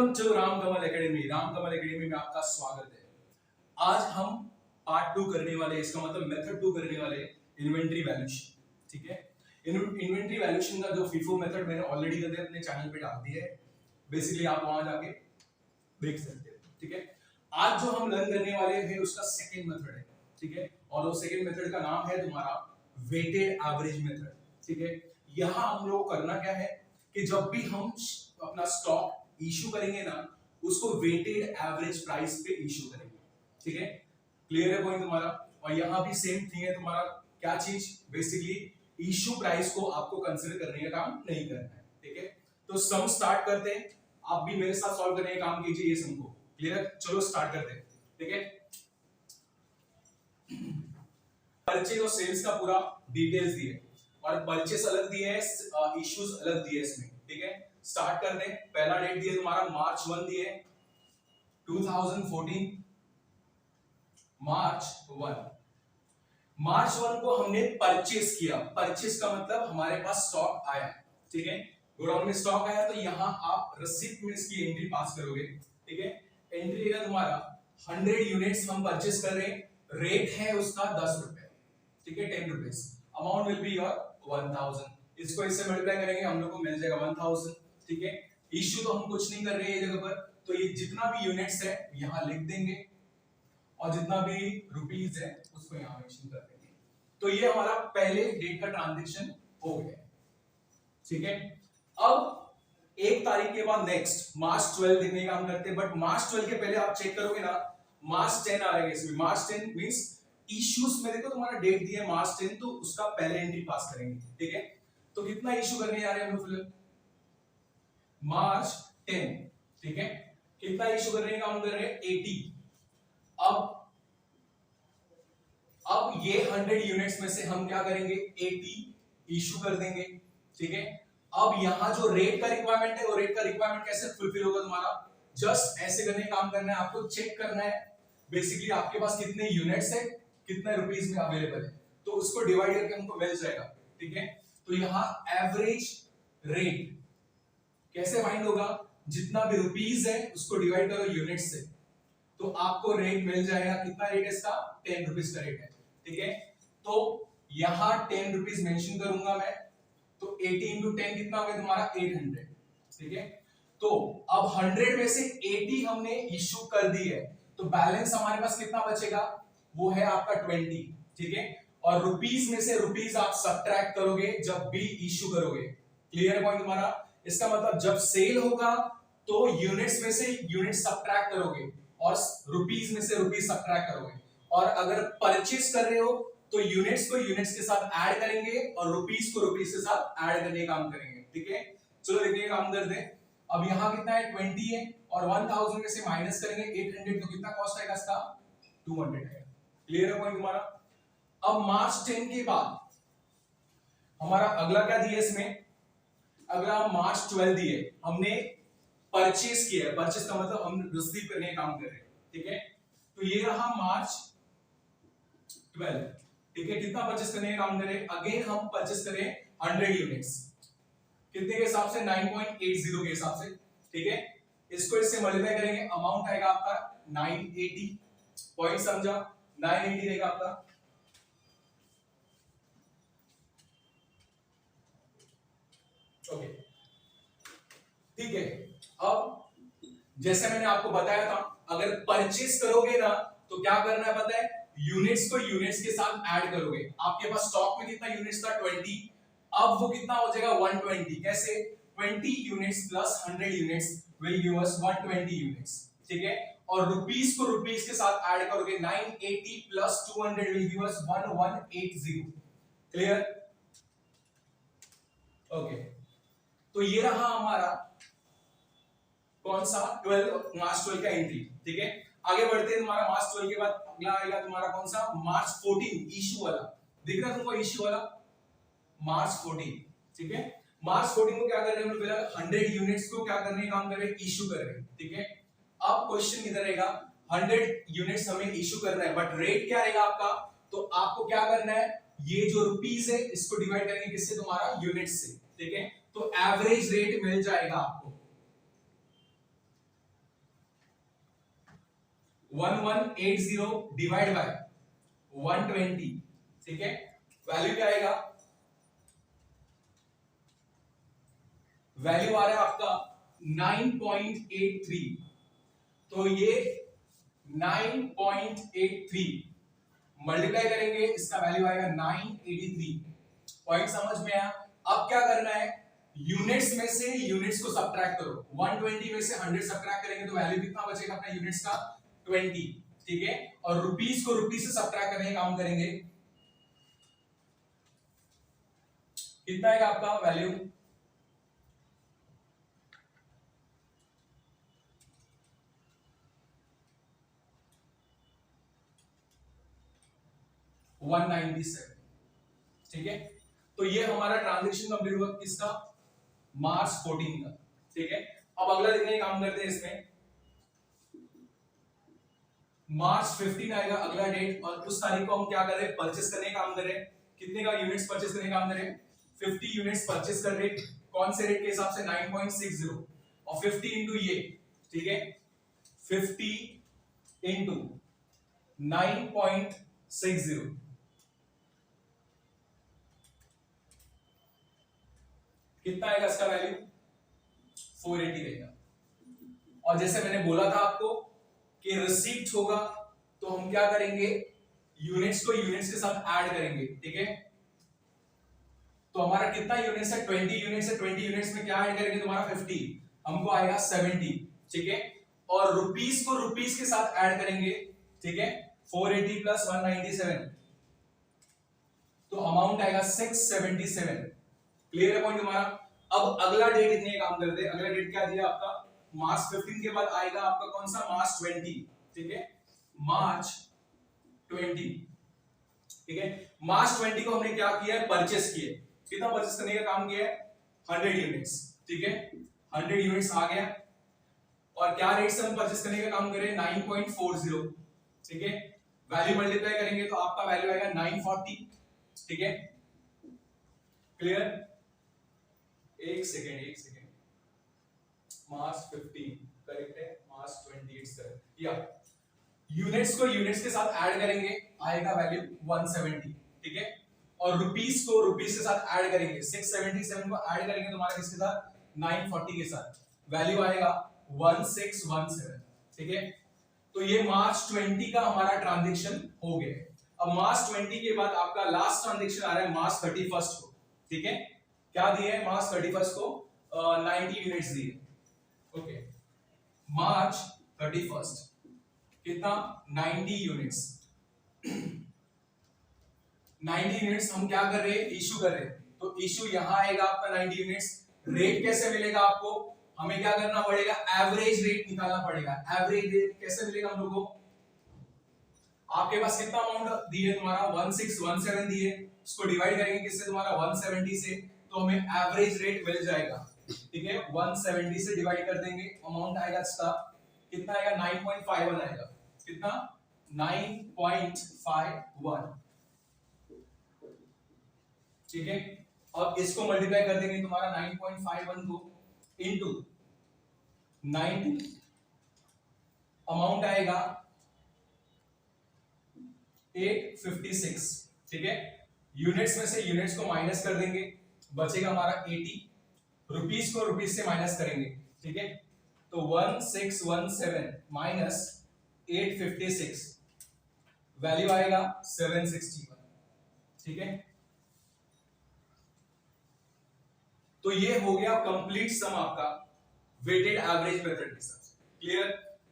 Welcome to Ramkamal academy. Ramkamal academy में आपका स्वागत है। आज हम पार्ट 2 करने वाले, इसका मतलब मेथड 2 करने वाले इन्वेंटरी वैल्यूएशन। ठीक है, इन्वेंटरी वैल्यूएशन का जो फीफो मेथड मैंने ऑलरेडी करके अपने चैनल पे डाल दिया है, बेसिकली आप वहां जाके देख सकते हो। ठीक है, आज जो हम लर्न करने वाले हैं उसका सेकंड मेथड है। ठीक है, और वो सेकंड मेथड का नाम है तुम्हारा वेटेड एवरेज मेथड। ठीक है, यहां हम लोग को करना क्या है कि जब भी हम अपना स्टॉक इशू करेंगे ना, उसको वेटेड एवरेज प्राइस पे इशू करेंगे। ठीक है, क्लियर है पॉइंट तुम्हारा? और यहां भी सेम थिंग है तुम्हारा, क्या चीज? बेसिकली इशू प्राइस को आपको कंसीडर करने का काम नहीं करना है। ठीक है, तो सम स्टार्ट करते हैं। आप भी मेरे साथ सॉल्व करने का काम कीजिए ये सम को। क्लियर? चलो स्टार्ट करते हैं। ठीक है, परचेज और सेल्स का पूरा डिटेल्स दिए और परचेस अलग दिए हैं, इश्यूज अलग दिए इसमें। ठीक है, स्टार्ट कर दें। पहला डेट दिए तुम्हारा मार्च 1 दिए 2014, मार्च 1। मार्च 1 को हमने परचेस किया। परचेस का मतलब हमारे पास स्टॉक आया। ठीक है, गोडाउन में स्टॉक आया तो यहां आप रिसीप्ट में इसकी एंट्री पास करोगे। ठीक है, एंट्री है तुम्हारा 100 यूनिट्स हम परचेस कर रहे हैं, रेट है उसका 10 रुपए। ठीक है, 10 rupees. Amount will be your 1000। इसको इससे मल्टीप्लाई करेंगे हम लोग को मिल जाएगा 1000। ठीक है, इश्यू तो हम कुछ नहीं कर रहे हैं ये जगह पर, तो ये जितना भी यूनिट्स है यहां लिख देंगे और जितना भी रुपीस है उसको यहां मेंशन कर देंगे। तो ये हमारा पहले डेट का ट्रांजैक्शन हो गया। ठीक है, अब 1 तारीख के बाद नेक्स्ट मार्च 12 देखने का काम करते हैं, बट मार्च 12 के पहले आप चेक करोगे ना, मार्च 10 आ रहा है इसमें। मार्च 10 मींस इश्यूज में देखो तुम्हारा डेट दिया है मार्च 10, तो उसका पहले एंट्री पास करेंगे। ठीक है, तो कितना इश्यू करने जा रहे हैं हम लोग फिलहाल? मार्च 10। ठीक है, कितना इश्यू करने का काम कर रहे हैं? 80। अब ये 100 यूनिट्स में से हम क्या करेंगे? 80 इश्यू कर देंगे। ठीक है, अब यहां जो रेट का रिक्वायरमेंट है, वो रेट का रिक्वायरमेंट कैसे फुलफिल होगा तुम्हारा? जस्ट ऐसे करने का काम करना है, आपको चेक करना है बेसिकली आपके पास कितने यूनिट्स है, कितने रुपीस में अवेलेबल है, तो उसको डिवाइड करके हमको मिल जाएगा। ठीक है, तो यहां एवरेज रेट कैसे फाइंड होगा? जितना भी रुपीस है उसको डिवाइड करो यूनिट से, तो आपको रेट मिल जाएगा। कितना रेट है इसका? 10 रुपीस का रेट है। ठीक है, तो यहां 10 रुपीस मेंशन करूंगा मैं, तो 80 इंटू 10 कितना हो गया तुम्हारा? 800। ठीक है, तो अब 100 में से 80 हमने इश्यू कर दी है, तो बैलेंस हमारे पास कितना बचेगा? वो है आपका 20। ठीक है, और रुपीस में से रुपीस आप सबट्रैक्ट करोगे जब भी इश्यू करोगे। क्लियर पॉइंट तुम्हारा? इसका मतलब जब सेल होगा तो यूनिट्स में से यूनिट सबट्रैक्ट करोगे और रुपीस में से रुपीस सबट्रैक्ट करोगे, और अगर परचेस कर रहे हो तो यूनिट्स को यूनिट्स के साथ ऐड करेंगे और रुपीस को रुपीस के साथ ऐड करने का काम करेंगे। ठीक है, चलो देखिए काम कर दें। अब यहां कितना है? 20 है, और 1000 में से माइनस करेंगे 800, तो कितना कॉस्ट आएगा इसका? 200 आएगा। क्लियर है पॉइंट तुम्हारा? अब मार्च 10 के बाद हमारा अगला क्या दिया इसमें? अगला मार्च 12 दिए, हमने परचेस किया है। परचेस का मतलब हम रिसीव करने का काम कर रहे हैं। ठीक है, तो ये रहा मार्च 12। ठीक है, कितना परचेस करने का काम करें? अगेन हम परचेस करें 100 यूनिट्स। कितने के हिसाब से? 9.80 के हिसाब से। ठीक है, इसको इससे मल्टीप्लाई करेंगे, अमाउंट आएगा आपका 980। पॉइंट समझा? 980 रहेगा आपका। ओके, ठीक है, अब जैसे मैंने आपको बताया था, अगर परचेस करोगे ना तो क्या करना है पता है? यूनिट्स को यूनिट्स के साथ ऐड करोगे। आपके पास स्टॉक में कितना यूनिट्स था? 20। अब वो कितना हो जाएगा? 120। कैसे? 20 units plus 100 units will give us 120 units. ठीक है, और रुपीस को रुपीस के साथ ऐड करोगे, 980 plus 200 will give us 1180। Clear? Okay, तो ये रहा हमारा कौन सा? 12 मार्च 12 का एंट्री। ठीक है, आगे बढ़ते हैं। तुम्हारा मार्च 12 के बाद अगला आएगा तुम्हारा कौन सा? मार्च 14 इशू वाला। दिख रहा है तुमको इशू वाला? मार्च 14। ठीक है, मार्च 14 को क्या कर रहे हैं हम लोग? फिलहाल 100 यूनिट्स को क्या करने का काम कर रहे हैं? इशू कर रहे हैं। ठीक है, अब क्वेश्चन इधर रहेगा, 100 यूनिट्स हमें इशू करना है, बट रेट क्या रहेगा आपका? तो आपको क्या करना है? ये जो रुपीस है इसको डिवाइड करेंगे किससे? तुम्हारा यूनिट से। ठीक है, तो एवरेज रेट मिल जाएगा आपको। 1180 डिवाइड बाय 120, ठीक है, वैल्यू क्या आएगा, वैल्यू आ रहा है आपका 9.83, तो ये 9.83 मल्टीप्लाई करेंगे, इसका वैल्यू आएगा 983। पॉइंट समझ में आया। अब क्या करना है, यूनिट्स में से यूनिट्स को सब्ट्रैक्ट करो, 120 में से 100 सब्ट्रैक्ट करेंगे तो वैल्यू कितना बचेगा अपना यूनिट्स का, 20, ठीक है, और रुपीस को रुपीस से सब्ट्रैक्ट करने का काम करेंगे, कितना आएगा आपका वैल्यू, 197, ठीक है। तो ये हमारा ट्रांजैक्शन कंप्लीट हुआ किसका, मार्च 14 का, ठीक है। अब अगला देखने का काम करते हैं, इसमें मार्च 15 आएगा अगला डेट, और उस तारीख को हम क्या कर रहे हैं, परचेस करने का काम कर रहे हैं, कितने का यूनिट्स परचेस करने का काम कर रहे हैं, 50 यूनिट्स परचेस कर रहे हैं, कौन से रेट के हिसाब से, 9.60, और 50 इंटू ये, ठीक है, 50 इंटू 9.60, कितना आएगा इसका वैल्यू, 480 रहेगा। और जैसे मैंने बोला था आपको कि रिसीप्ट होगा तो हम क्या करेंगे, यूनिट्स को यूनिट्स के साथ ऐड करेंगे, ठीक है। तो हमारा कितना यूनिट्स है, 20 यूनिट्स है, 20 यूनिट्स में क्या ऐड करेंगे तुम्हारा 50, हमको आएगा 70, ठीक है, और रुपीस को रुपीस के साथ ऐड करेंगे, ठीक है, 480 प्लस 197, तो अमाउंट आएगा 677। क्लियर है पॉइंट तुम्हारा। अब अगला डेट इतने काम करते हैं, अगला डेट क्या दिया आपका, मार्च 15 के बाद आएगा आपका कौन सा, मार्च 20, ठीक है, मार्च 20, ठीक है। मार्च 20 को हमने क्या किया है, परचेस किए, कितना परचेस करने का काम किया है, 100 यूनिट्स, ठीक है, 100 यूनिट्स आ गया, और क्या रेट से हम परचेस करने का काम करें, 9.40, ठीक है, वैल्यू मल्टीप्लाई करेंगे तो आपका वैल्यू आएगा 940, ठीक है, क्लियर। एक सेकेंड, मार्च 15 करेक्ट है, मार्च 28 करेक्ट, या यूनिट्स को यूनिट्स के साथ ऐड करेंगे, आएगा वैल्यू 170, ठीक है, और रुपीस को रुपीस के साथ ऐड करेंगे, 677 को ऐड करेंगे तुम्हारा किसके साथ, 940 के साथ, वैल्यू आएगा 1617, ठीक है। तो ये मार्च 20 का हमारा ट्रांजैक्शन हो गया। अब मार्च 20 के बाद आपका लास्ट ट्रांजैक्शन आ रहा है मार्च 31 को, ठीक है, क्या दिए है मार्च 31 को, 90 यूनिट्स दिए, ओके, मार्च 31 कितना, 90 यूनिट्स, 90 यूनिट्स हम क्या कर रहे हैं, इशू कर रहे हैं, तो इशू यहां आएगा आपका 90 यूनिट्स। रेट कैसे मिलेगा आपको, हमें क्या करना पड़ेगा, एवरेज रेट निकालना पड़ेगा। एवरेज रेट कैसे मिलेगा हम लोगों को, आपके पास कितना अमाउंट दिए, तुम्हारा 1617 दिए, उसको डिवाइड करेंगे किससे, तुम्हारा 170 से, तो हमें एवरेज रेट मिल जाएगा, ठीक है, 170 से डिवाइड कर देंगे, अमाउंट आएगा इसका कितना आएगा, 9.51 आएगा, कितना, 9.51, ठीक है। अब इसको मल्टीप्लाई कर देंगे तुम्हारा 9.51 को इनटू 90, अमाउंट आएगा 856, ठीक है, यूनिट्स में से यूनिट्स को माइनस कर देंगे, बचेगा हमारा 80, रुपीस को रुपीस से माइनस करेंगे, ठीक है, तो 1617 माइनस 856, वैल्यू आएगा 761, ठीक है। तो ये हो गया कंप्लीट सम आपका वेटेड एवरेज मेथड के साथ, क्लियर।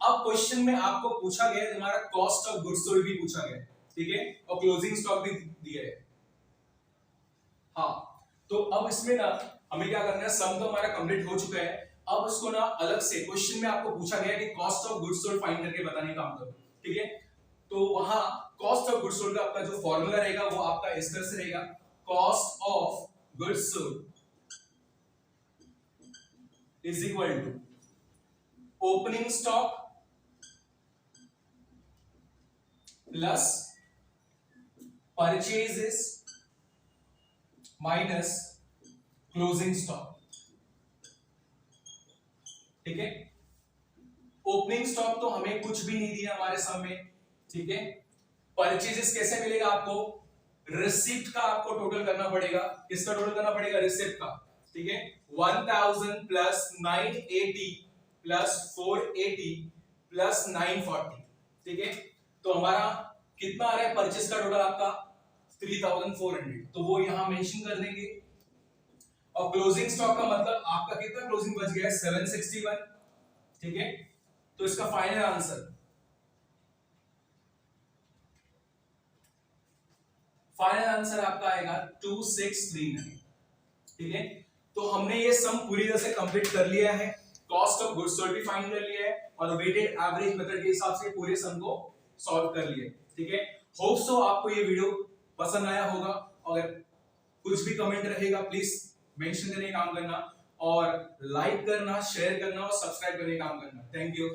अब क्वेश्चन में आपको पूछा गया है, तुम्हारा कॉस्ट ऑफ गुड्स सोल्ड भी पूछा गया है, ठीक है, और क्लोजिंग स्टॉक भी दिया है, हाँ। तो अब इसमें ना हमें क्या करना है, सम तो हमारा कंप्लीट हो चुका है, अब उसको ना अलग से क्वेश्चन में आपको पूछा गया है कि cost of goods sold find करके बताने का काम करो, ठीक है। तो वहां कॉस्ट ऑफ गुड्स सोल्ड का आपका जो फॉर्मूला रहेगा वो आपका इस तरह से रहेगा, cost of goods sold is equal to opening stock plus purchases minus closing stock, ठीक है। ओपनिंग स्टॉक तो हमें कुछ भी नहीं दिया हमारे सामने, ठीक है। परचेजेस कैसे मिलेगा आपको, रिसिप्ट का आपको टोटल करना पड़ेगा, किसका टोटल करना पड़ेगा, रिसिप्ट का, ठीक है। 1000 प्लस 980 प्लस 480 प्लस 940, ठीक है। तो हमारा कितना आ रहा है परचेज का टोटल आपका 3400, तो वो यहां मेंशन कर देंगे। और क्लोजिंग स्टॉक का मतलब आपका कितना क्लोजिंग बच गया है 761, ठीक है। तो इसका फाइनल आंसर आपका आएगा 2639, ठीक है। तो हमने ये सम पूरी तरह से कंप्लीट कर लिया है, कॉस्ट ऑफ गुड्स सोल्ड भी फाइंड कर लिया है और वेटेड एवरेज मेथड के हिसाब से पूरे सम को सॉल्व कर लिया, ठीक है। होप सो आपको ये वीडियो पसंद आया होगा। अगर कुछ भी कमेंट रहेगा प्लीज मेंशन करने का काम करना, और लाइक करना, शेयर करना और सब्सक्राइब करने का काम करना। Thank you.